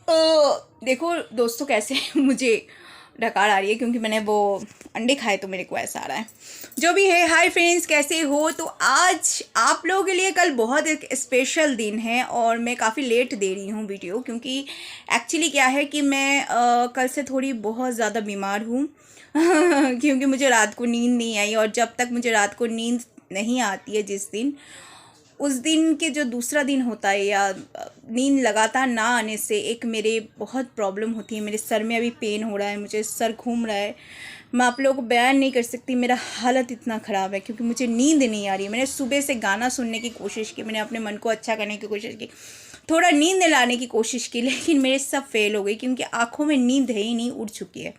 देखो दोस्तों, कैसे मुझे डकार आ रही है क्योंकि मैंने वो अंडे खाए तो मेरे को ऐसा आ रहा है। जो भी है, हाय फ्रेंड्स, कैसे हो? तो आज आप लोगों के लिए कल बहुत एक स्पेशल दिन है और मैं काफ़ी लेट दे रही हूँ वीडियो, क्योंकि एक्चुअली क्या है कि मैं कल से थोड़ी बहुत ज़्यादा बीमार हूँ क्योंकि मुझे रात को नींद नहीं आई, और जब तक मुझे रात को नींद नहीं आती है जिस दिन, उस दिन के जो दूसरा दिन होता है या नींद लगातार ना आने से एक मेरे बहुत प्रॉब्लम होती है। मेरे सर में अभी पेन हो रहा है, मुझे सर घूम रहा है। मैं आप लोगों को बयान नहीं कर सकती, मेरा हालत इतना ख़राब है क्योंकि मुझे नींद नहीं आ रही है। मैंने सुबह से गाना सुनने की कोशिश की, मैंने अपने मन को अच्छा करने की कोशिश की, थोड़ा नींद दिलाने की कोशिश की, लेकिन मेरे सब फेल हो गई क्योंकि आँखों में नींद है ही नहीं, उड़ चुकी है।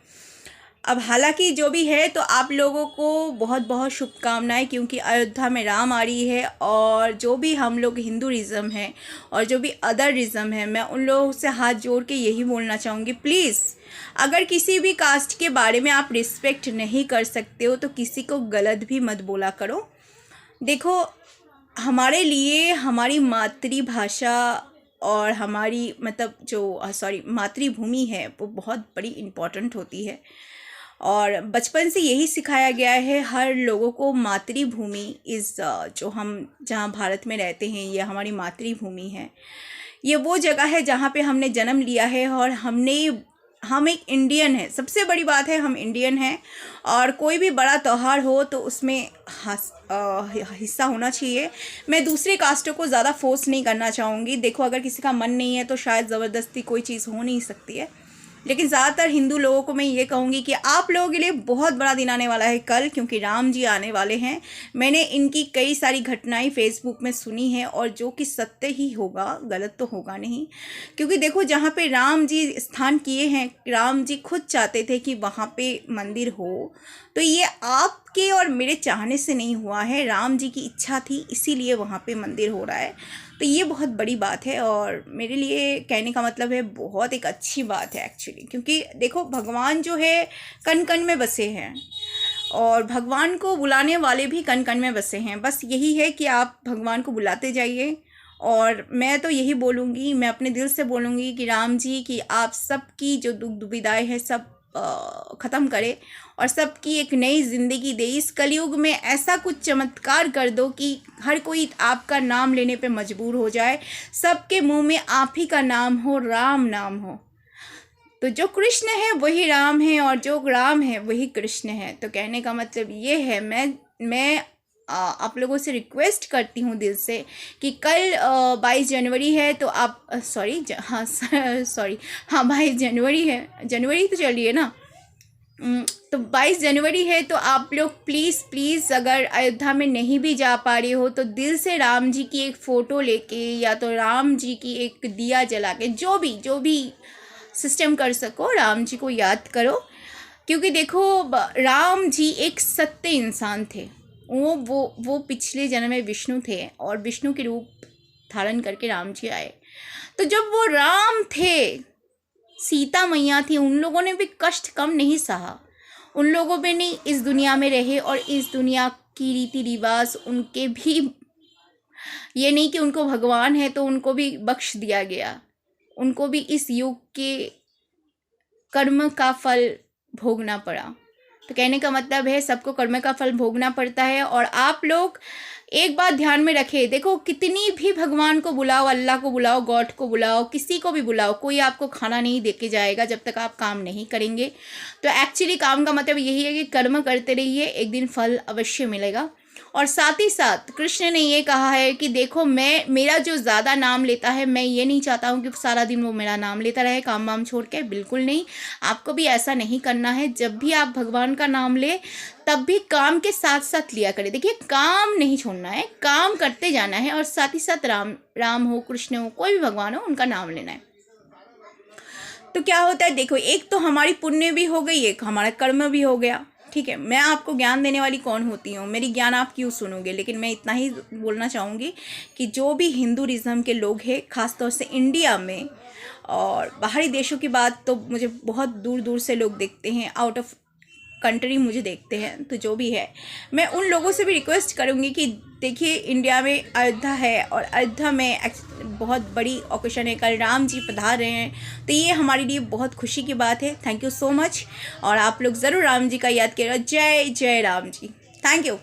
अब हालांकि जो भी है, तो आप लोगों को बहुत बहुत शुभकामनाएं, क्योंकि अयोध्या में राम आ रही है। और जो भी हम लोग हिंदुइज़्म हैं और जो भी अदर इज़्म है, मैं उन लोगों से हाथ जोड़ के यही बोलना चाहूँगी, प्लीज़ अगर किसी भी कास्ट के बारे में आप रिस्पेक्ट नहीं कर सकते हो तो किसी को गलत भी मत बोला करो। देखो, हमारे लिए हमारी मातृभाषा और हमारी मतलब जो मातृभूमि है वो बहुत बड़ी इम्पोर्टेंट होती है। और बचपन से यही सिखाया गया है हर लोगों को, मातृभूमि इज़ जो हम जहाँ भारत में रहते हैं, ये हमारी मातृभूमि है। ये वो जगह है जहाँ पे हमने जन्म लिया है और हम एक इंडियन है। सबसे बड़ी बात है, हम इंडियन हैं। और कोई भी बड़ा त्यौहार हो तो उसमें हिस्सा होना चाहिए। मैं दूसरे कास्टों को ज़्यादा फोर्स नहीं करना चाहूँगी। देखो, अगर किसी का मन नहीं है तो शायद ज़बरदस्ती कोई चीज़ हो नहीं सकती है, लेकिन ज़्यादातर हिंदू लोगों को मैं ये कहूँगी कि आप लोगों के लिए बहुत बड़ा दिन आने वाला है कल, क्योंकि राम जी आने वाले हैं। मैंने इनकी कई सारी घटनाएं फेसबुक में सुनी हैं और जो कि सत्य ही होगा, गलत तो होगा नहीं। क्योंकि देखो, जहाँ पे राम जी स्थान किए हैं, राम जी खुद चाहते थे कि वहाँ पे मंदिर हो। तो ये आपके और मेरे चाहने से नहीं हुआ है, राम जी की इच्छा थी, इसीलिए वहाँ पे मंदिर हो रहा है। तो ये बहुत बड़ी बात है और मेरे लिए कहने का मतलब है बहुत एक अच्छी बात है एक्चुअली। क्योंकि देखो, भगवान जो है कण कण में बसे हैं और भगवान को बुलाने वाले भी कण कण में बसे हैं। बस यही है कि आप भगवान को बुलाते जाइए। और मैं तो यही बोलूँगी, मैं अपने दिल से बोलूँगी कि राम जी की आप सबकी जो दुख दुविधाएं हैं सब ख़त्म करे और सबकी एक नई ज़िंदगी दे। इस कलयुग में ऐसा कुछ चमत्कार कर दो कि हर कोई आपका नाम लेने पे मजबूर हो जाए, सबके मुंह में आप ही का नाम हो, राम नाम हो। तो जो कृष्ण है वही राम है और जो राम है वही कृष्ण है। तो कहने का मतलब ये है, मैं आप लोगों से रिक्वेस्ट करती हूँ दिल से कि कल 22 जनवरी है तो आप सॉरी, हाँ 22 जनवरी है, जनवरी तो चल रही है ना। तो 22 जनवरी है, तो आप लोग प्लीज़ प्लीज़ अगर अयोध्या में नहीं भी जा पा रहे हो तो दिल से राम जी की एक फ़ोटो लेके या तो राम जी की एक दिया जला के, जो भी सिस्टम कर सको, राम जी को याद करो। क्योंकि देखो, राम जी एक सत्य इंसान थे। वो पिछले जन्म में विष्णु थे और विष्णु के रूप धारण करके राम जी आए। तो जब वो राम थे, सीता मैया थी, उन लोगों ने भी कष्ट कम नहीं सहा। उन लोगों में नहीं इस दुनिया में रहे और इस दुनिया की रीति रिवाज उनके भी, ये नहीं कि उनको भगवान है तो उनको भी बख्श दिया गया, उनको भी इस युग के कर्म का फल भोगना पड़ा। तो कहने का मतलब है, सबको कर्म का फल भोगना पड़ता है। और आप लोग एक बात ध्यान में रखें, देखो कितनी भी भगवान को बुलाओ, अल्लाह को बुलाओ, गॉड को बुलाओ, किसी को भी बुलाओ, कोई आपको खाना नहीं दे के जाएगा जब तक आप काम नहीं करेंगे। तो एक्चुअली काम का मतलब यही है कि कर्म करते रहिए, एक दिन फल अवश्य मिलेगा। और साथ ही साथ कृष्ण ने ये कहा है कि देखो, मेरा जो ज़्यादा नाम लेता है, मैं ये नहीं चाहता हूँ कि सारा दिन वो मेरा नाम लेता रहे काम वाम छोड़ के, बिल्कुल नहीं। आपको भी ऐसा नहीं करना है। जब भी आप भगवान का नाम ले तब भी काम के साथ साथ लिया करें। देखिए, काम नहीं छोड़ना है, काम करते जाना है और साथ ही साथ राम हो, कृष्ण हो, कोई भी भगवान हो, उनका नाम लेना है। तो क्या होता है, देखो, एक तो हमारी पुण्य भी हो गई, एक हमारा कर्म भी हो गया। ठीक है, मैं आपको ज्ञान देने वाली कौन होती हूँ, मेरी ज्ञान आप क्यों सुनोगे। लेकिन मैं इतना ही बोलना चाहूँगी कि जो भी हिंदुइज़्म के लोग हैं, ख़ासतौर से इंडिया में, और बाहरी देशों की बात तो मुझे बहुत दूर दूर से लोग देखते हैं, आउट ऑफ कंट्री मुझे देखते हैं, तो जो भी है मैं उन लोगों से भी रिक्वेस्ट करूँगी कि देखिए इंडिया में अयोध्या है और अयोध्या में बहुत बड़ी ओकेशन है, कल राम जी पधार रहे हैं, तो ये हमारे लिए बहुत खुशी की बात है। Thank you so much. और आप लोग ज़रूर राम जी का याद करिएगा। जय जय राम जी। Thank you.